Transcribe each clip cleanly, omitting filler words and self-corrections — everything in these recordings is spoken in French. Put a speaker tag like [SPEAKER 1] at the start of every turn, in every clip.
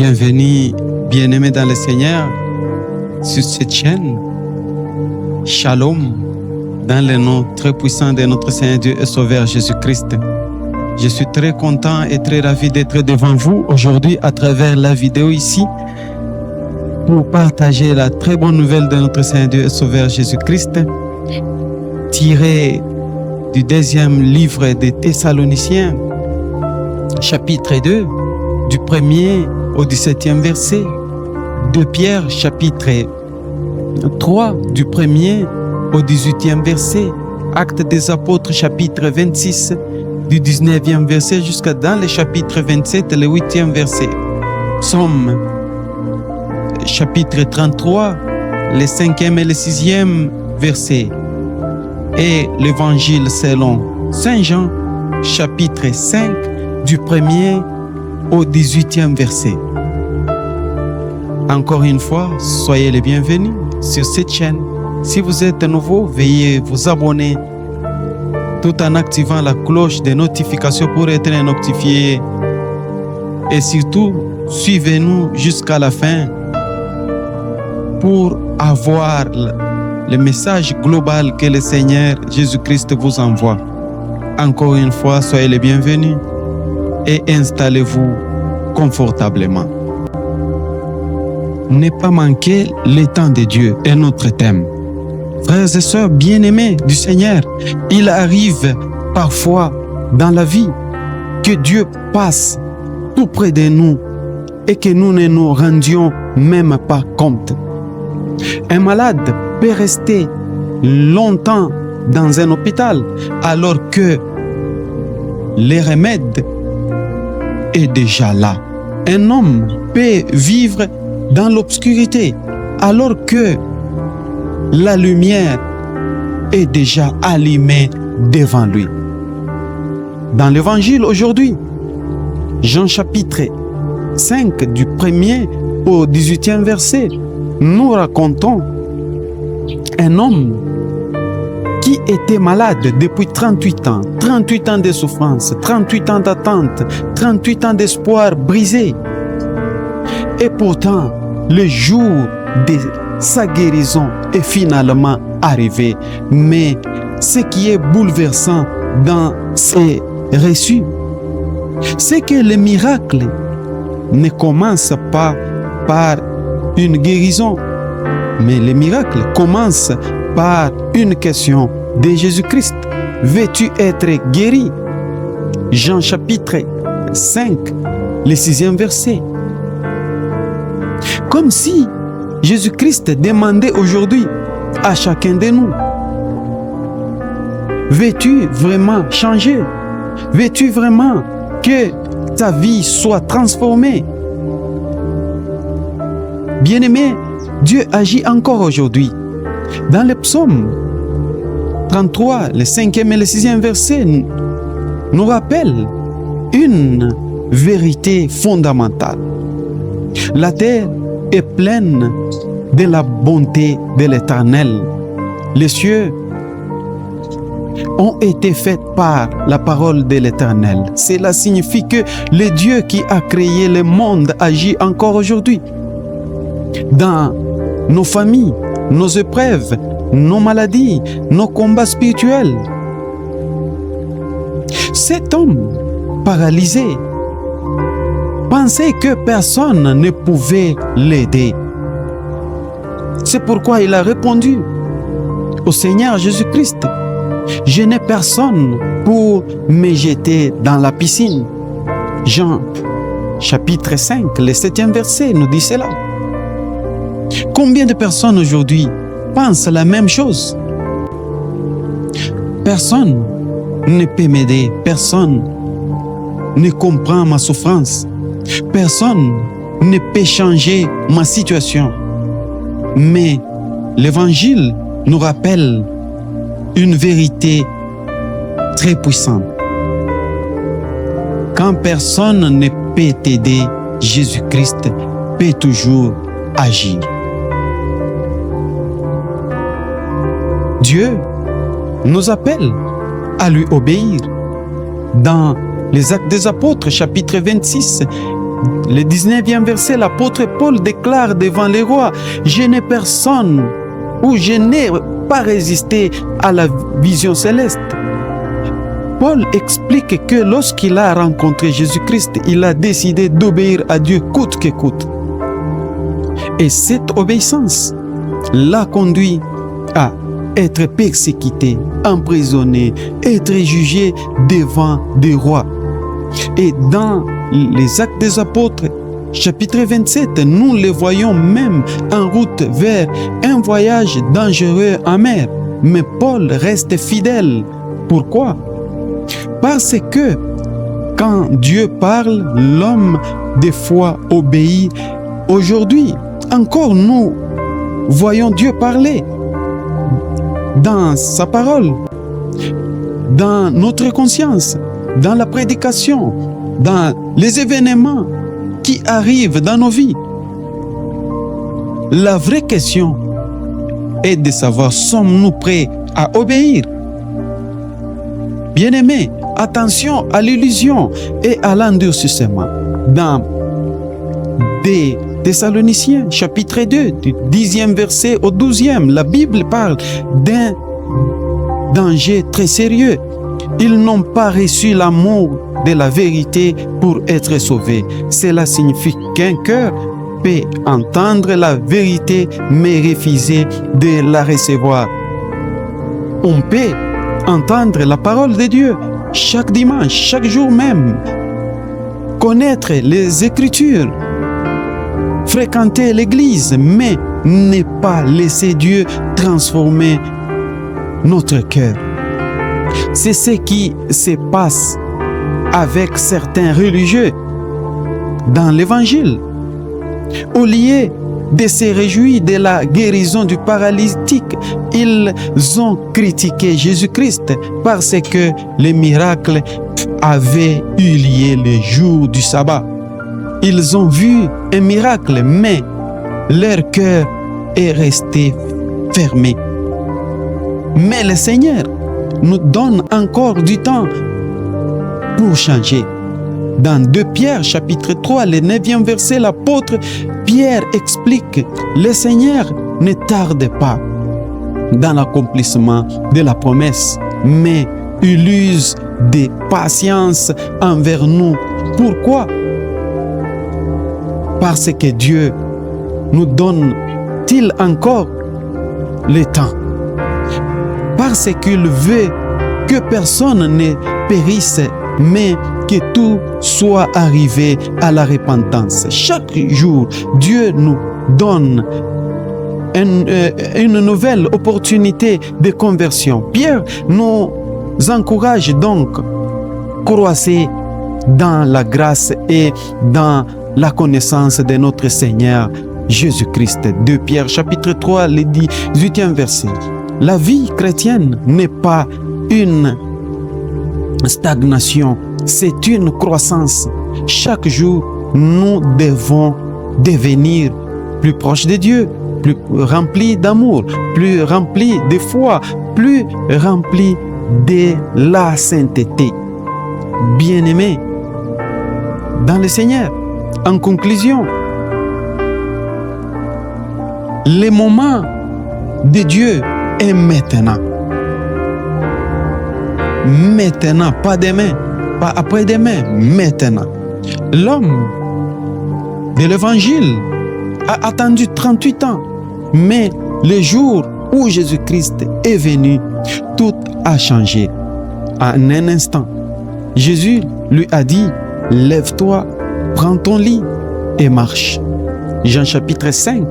[SPEAKER 1] Bienvenue, bien-aimés dans le Seigneur, sur cette chaîne. Shalom, dans le nom très puissant de notre Seigneur Dieu et Sauveur Jésus-Christ. Je suis très content et très ravi d'être devant vous aujourd'hui à travers la vidéo ici pour partager la très bonne nouvelle de notre Seigneur Dieu et Sauveur Jésus-Christ, tirée du deuxième livre des Thessaloniciens, chapitre 2, du 1er au 17e verset. De Pierre, chapitre 3, du 1er au 18e verset. Actes des apôtres, chapitre 26, du 19e verset jusqu'à dans le chapitre 27, le 8e verset. Psaume, chapitre 33, le 5e et le 6e verset. Et l'évangile selon Saint Jean, chapitre 5, du 1er au 18e verset. Encore une fois, soyez les bienvenus sur cette chaîne. Si vous êtes nouveau, veuillez vous abonner tout en activant la cloche de notification pour être notifié. Et surtout, suivez-nous jusqu'à la fin pour avoir le message global que le Seigneur Jésus-Christ vous envoie. Encore une fois, soyez les bienvenus et installez-vous confortablement. Ne pas manquer le temps de Dieu est notre thème. Frères et sœurs bien-aimés du Seigneur, il arrive parfois dans la vie que Dieu passe tout près de nous et que nous ne nous rendions même pas compte. Un malade peut rester longtemps dans un hôpital alors que le remède est déjà là. Un homme peut vivre dans l'obscurité alors que la lumière est déjà allumée devant lui. Dans l'évangile aujourd'hui, Jean chapitre 5 du 1er au 18e verset, nous racontons un homme qui était malade depuis 38 ans, 38 ans de souffrance, 38 ans d'attente, 38 ans d'espoir brisé. Et pourtant, le jour de sa guérison est finalement arrivé. Mais ce qui est bouleversant dans ces récits, c'est que le miracle ne commence pas par une guérison, mais le miracle commence par une question de Jésus-Christ. Veux-tu être guéri? Jean chapitre 5, le 6e verset. Comme si Jésus-Christ demandait aujourd'hui à chacun de nous: veux-tu vraiment changer? Veux-tu vraiment que ta vie soit transformée? Bien-aimé, Dieu agit encore aujourd'hui. Dans le psaume 33, le 5e et le 6e verset nous rappelle une vérité fondamentale. La terre est pleine de la bonté de l'Éternel. Les cieux ont été faits par la parole de l'Éternel. Cela signifie que le Dieu qui a créé le monde agit encore aujourd'hui. Dans nos familles, nos épreuves, nos maladies, nos combats spirituels. Cet homme paralysé pensait que personne ne pouvait l'aider. C'est pourquoi il a répondu au Seigneur Jésus-Christ: je n'ai personne pour me jeter dans la piscine. Jean chapitre 5, le 7e verset nous dit cela. Combien de personnes aujourd'hui pensent la même chose? Personne ne peut m'aider, personne ne comprend ma souffrance, personne ne peut changer ma situation. Mais l'évangile nous rappelle une vérité très puissante. Quand personne ne peut t'aider, Jésus-Christ peut toujours agir. Dieu nous appelle à lui obéir. Dans les Actes des Apôtres, chapitre 26, le 19e verset, l'apôtre Paul déclare devant les rois, « Je n'ai personne ou je n'ai pas résisté à la vision céleste. » Paul explique que lorsqu'il a rencontré Jésus-Christ, il a décidé d'obéir à Dieu coûte que coûte. Et cette obéissance l'a conduit à être persécuté, emprisonné, être jugé devant des rois. Et dans les Actes des Apôtres, chapitre 27, nous les voyons même en route vers un voyage dangereux en mer. Mais Paul reste fidèle. Pourquoi? Parce que quand Dieu parle, l'homme des fois obéit. Aujourd'hui, encore nous voyons Dieu parler dans sa parole, dans notre conscience, dans la prédication, dans les événements qui arrivent dans nos vies. La vraie question est de savoir, sommes-nous prêts à obéir? Bien-aimés, attention à l'illusion et à l'endurcissement. Dans des Thessaloniciens, chapitre 2, du 10e verset au 12e, la Bible parle d'un danger très sérieux. Ils n'ont pas reçu l'amour de la vérité pour être sauvés. Cela signifie qu'un cœur peut entendre la vérité mais refuser de la recevoir. On peut entendre la parole de Dieu chaque dimanche, chaque jour même, connaître les Écritures, fréquenter l'Église, mais ne pas laisser Dieu transformer notre cœur. C'est ce qui se passe avec certains religieux dans l'Évangile. Au lieu de se réjouir de la guérison du paralytique, ils ont critiqué Jésus-Christ parce que les miracles avaient eu lieu le jour du sabbat. Ils ont vu un miracle, mais leur cœur est resté fermé. Mais le Seigneur nous donne encore du temps pour changer. Dans 2 Pierre, chapitre 3, le 9e verset, l'apôtre Pierre explique, « Le Seigneur ne tarde pas dans l'accomplissement de la promesse, mais il use de patience envers nous. » Pourquoi? Parce que Dieu nous donne-t-il encore le temps? Parce qu'il veut que personne ne périsse, mais que tout soit arrivé à la repentance. Chaque jour, Dieu nous donne une nouvelle opportunité de conversion. Pierre nous encourage donc à croître dans la grâce et dans la connaissance de notre Seigneur Jésus-Christ. 2 Pierre chapitre 3, le 18e verset. La vie chrétienne n'est pas une stagnation, c'est une croissance. Chaque jour, nous devons devenir plus proches de Dieu, plus remplis d'amour, plus remplis de foi, plus remplis de la sainteté. Bien-aimés dans le Seigneur, en conclusion, le moment de Dieu est maintenant. Maintenant, pas demain, pas après-demain, maintenant. L'homme de l'Évangile a attendu 38 ans, mais le jour où Jésus-Christ est venu, tout a changé. En un instant, Jésus lui a dit, « Lève-toi, prends ton lit et marche. » Jean chapitre 5,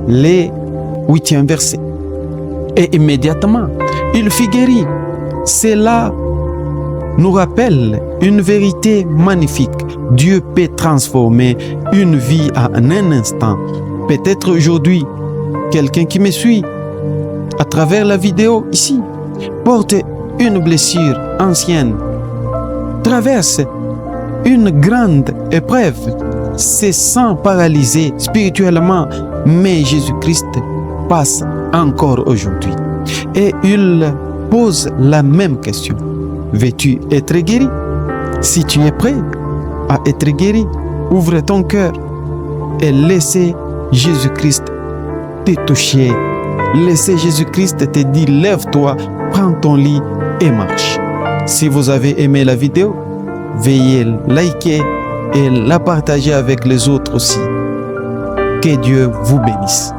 [SPEAKER 1] le 8e verset. Et immédiatement, il fut guéri. Cela nous rappelle une vérité magnifique. Dieu peut transformer une vie en un instant. Peut-être aujourd'hui, quelqu'un qui me suit à travers la vidéo ici porte une blessure ancienne, traverse une grande épreuve, se sent paralysé spirituellement, mais Jésus-Christ passe encore aujourd'hui. Et il pose la même question. Veux-tu être guéri? Si tu es prêt à être guéri, Ouvre ton cœur et laissez Jésus-Christ te toucher. Laissez Jésus-Christ te dire, lève-toi, prends ton lit et marche. Si vous avez aimé la vidéo, veuillez liker et la partager avec les autres aussi. Que Dieu vous bénisse.